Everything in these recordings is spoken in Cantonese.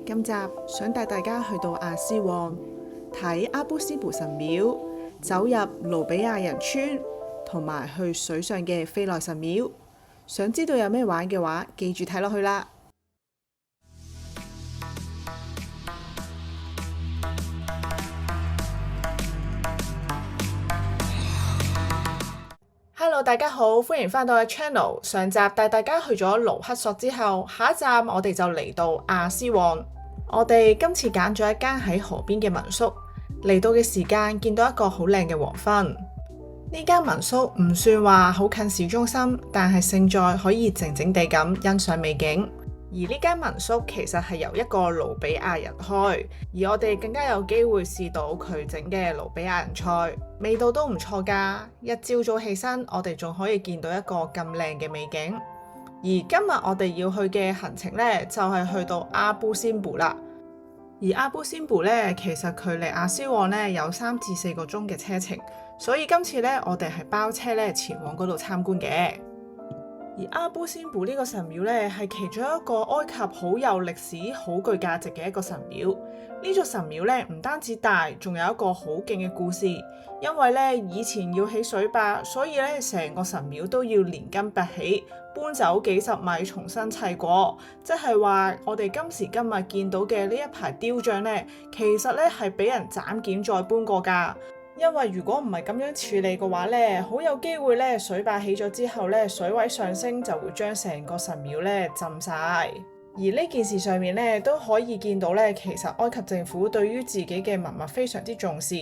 今集想帶大家去到亞斯旺睇阿布斯布神廟，走入盧比亞人村，同埋去水上嘅飛來神廟。想知道有咩玩嘅話，記住睇落去啦。Hello， 大家好，歡迎返到我 channel。上集帶大家去咗盧克索之後，下一站我哋就嚟到亞斯旺。我哋今次揀咗一間喺河邊嘅民宿，嚟到嘅時間見到一個好靚嘅黃昏。呢間民宿唔算話好近市中心，但係勝在可以靜靜地咁欣賞美景。而呢間民宿其實係由一個盧比亞人開，而我哋更加有機會試到佢整嘅盧比亞人菜，味道都唔錯㗎。一朝早起身，我哋仲可以見到一個咁靚嘅美景。而今日我哋要去嘅行程呢，就係去到阿布仙布啦。而阿布仙布呢，其實距離亞斯旺呢有3至4個鐘嘅車程，所以今次呢，我哋係包車呢前往嗰度參觀嘅。而阿布仙布呢個神廟呢，係其中一個埃及好有歷史、好具價值嘅一個神廟。呢座神廟呢，唔單止大，仲有一個好勁嘅故事。因為呢，以前要起水壩，所以呢，成個神廟都要連根拔起，搬走幾十米重新砌過。即係話我哋今時今日見到嘅呢一排雕像呢，其實呢係俾人斬件再搬過㗎。因為如果唔係咁樣處理嘅話呢，好有機會呢，水壩起咗之後呢，水位上升就會將成個神廟呢浸晒。而呢件事上面呢，都可以見到呢，其實埃及政府對於自己嘅文物非常之重視。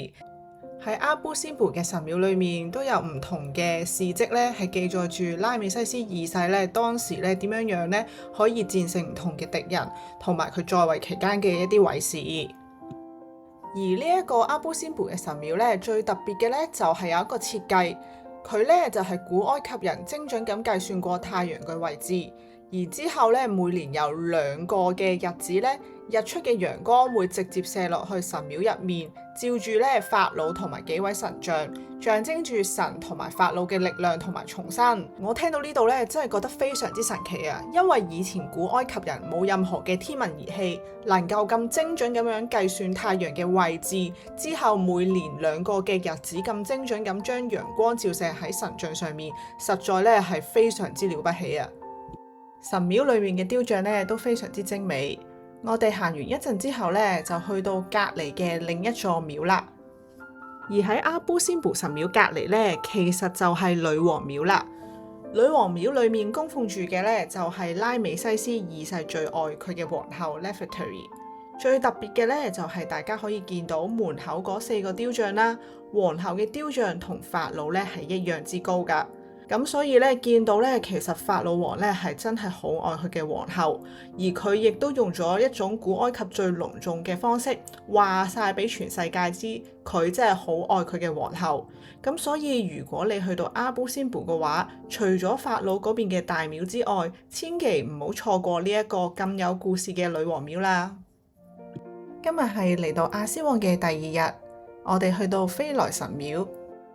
喺阿布仙布嘅神廟裏面都有唔同嘅事蹟呢，係記載住拉美西斯二世呢當時呢點樣呢可以戰勝唔同嘅敵人，同埋佢在位期間嘅一啲偉事。而呢一個阿布仙布嘅神廟咧，最特別嘅咧就係有一個設計，佢咧就係古埃及人精準咁計算過太陽嘅位置，而之後咧每年有2個嘅日子咧，日出嘅陽光會直接射落去神廟入面，照住咧法老同埋幾位神像，象徵住神同埋法老嘅力量同埋重生。我聽到呢度咧，真係覺得非常之神奇啊！因為以前古埃及人冇任何嘅天文儀器，能夠咁精準咁樣計算太陽嘅位置，之後每年2個嘅日子咁精準咁將陽光照射喺神像上面，實在咧係非常之了不起啊！神廟裏面嘅雕像咧都非常之精美。我哋行完一陣之後咧，就去到隔離嘅另一座廟啦。而喺阿布仙布神廟隔離咧，其實就係女王廟啦。女王廟裏面供奉住嘅咧，就係拉美西斯二世最愛佢嘅皇后 Nefertari。最特別嘅咧，就係大家可以見到門口嗰4個雕像啦。皇后嘅雕像同法老咧係一樣之高㗎。咁所以咧，見到咧，其實法老王咧係真係好愛佢嘅皇后，而佢亦都用咗一種古埃及最隆重嘅方式，話晒俾全世界知，佢真係好愛佢嘅皇后。咁所以如果你去到阿布仙布嘅話，除咗法老嗰邊嘅大廟之外，千祈唔好錯過呢一個咁有故事嘅女王廟啦。今日係嚟到亞斯旺嘅第2日，我哋去到飛來神廟。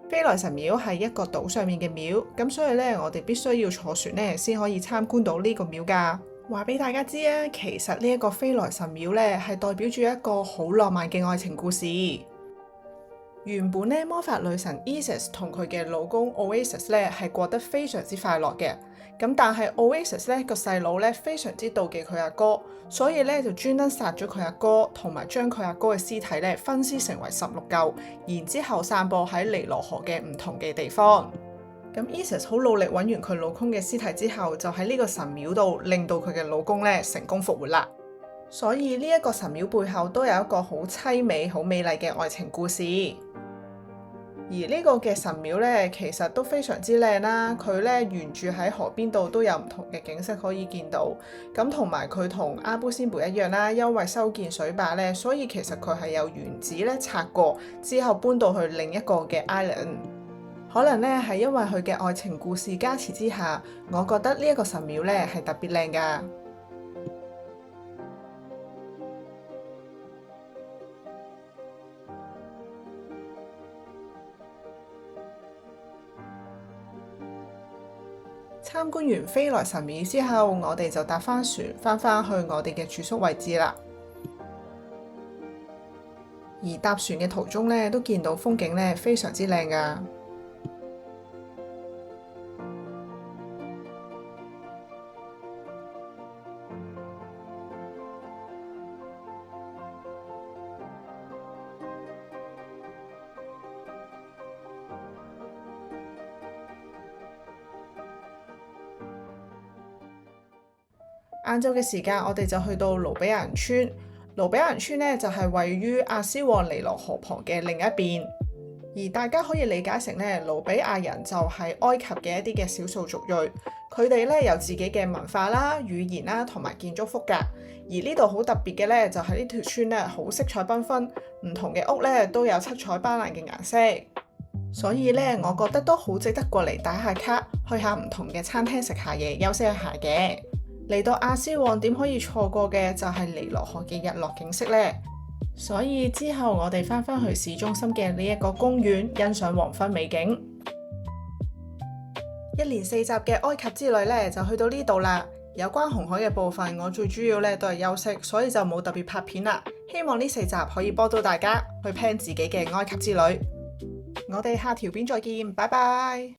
飛來神廟係一個島上面嘅廟，咁所以咧，我哋必須要坐船咧，先可以參觀到呢個廟噶。話俾大家知啊，其實呢一個飛來神廟咧，係代表住一個好浪漫嘅愛情故事。原本咧，魔法女神 Isis 同佢嘅老公 Oasis 咧係過得非常之快樂嘅。咁但係 Oasis 咧個細佬咧非常之妒忌佢阿哥，所以咧就專登殺咗佢阿哥，同埋將佢阿哥嘅屍體咧分屍成為16嚿，然之後散播喺尼羅河嘅唔同嘅地方。咁 Isis 好努力揾完佢老公嘅屍體之後，就喺呢個神廟度令到佢嘅老公咧成功復活啦。所以呢一個神廟背後都有一個好淒美、好美麗嘅愛情故事。而呢個嘅神廟咧，其實都非常之靚啦。佢咧沿住喺河邊度都有唔同嘅景色可以見到。咁同埋佢同阿布仙布一樣啦，因為修建水壩咧，所以其實佢係有原址咧拆過之後搬到去另一個嘅 island。可能咧係因為佢嘅愛情故事加持之下，我覺得呢一個神廟咧係特別靚㗎。參觀完飛來神廟之後，我哋就搭返船返去我哋嘅住宿位置啦。而搭船嘅途中咧，都見到風景咧非常之靚㗎。晏晝嘅時間，我哋就去到盧比亞人村。盧比亞人村咧就係位於亞斯旺尼羅河旁嘅另一邊，而大家可以理解成咧，盧比亞人就係埃及嘅一啲嘅少數族裔，佢哋咧有自己嘅文化啦、語言啦同埋建築風格。而呢度好特別嘅咧，就係呢條村咧好色彩繽紛，唔同嘅屋咧都有七彩斑斕嘅顏色，所以咧我覺得都好值得過嚟打下卡，去下唔同嘅餐廳食下嘢，休息一下嘅。嚟到亞斯旺點可以錯過嘅就係尼羅河嘅日落景色呢。所以之後我哋返去市中心嘅呢一個公園欣賞黃昏美景。一連4集嘅埃及之旅呢，就去到呢度啦。有關紅海嘅部分我最主要呢都係休息，所以就冇特別拍片啦。希望呢4集可以幫到大家去 plan 自己嘅埃及之旅。我哋下條片再見，拜拜。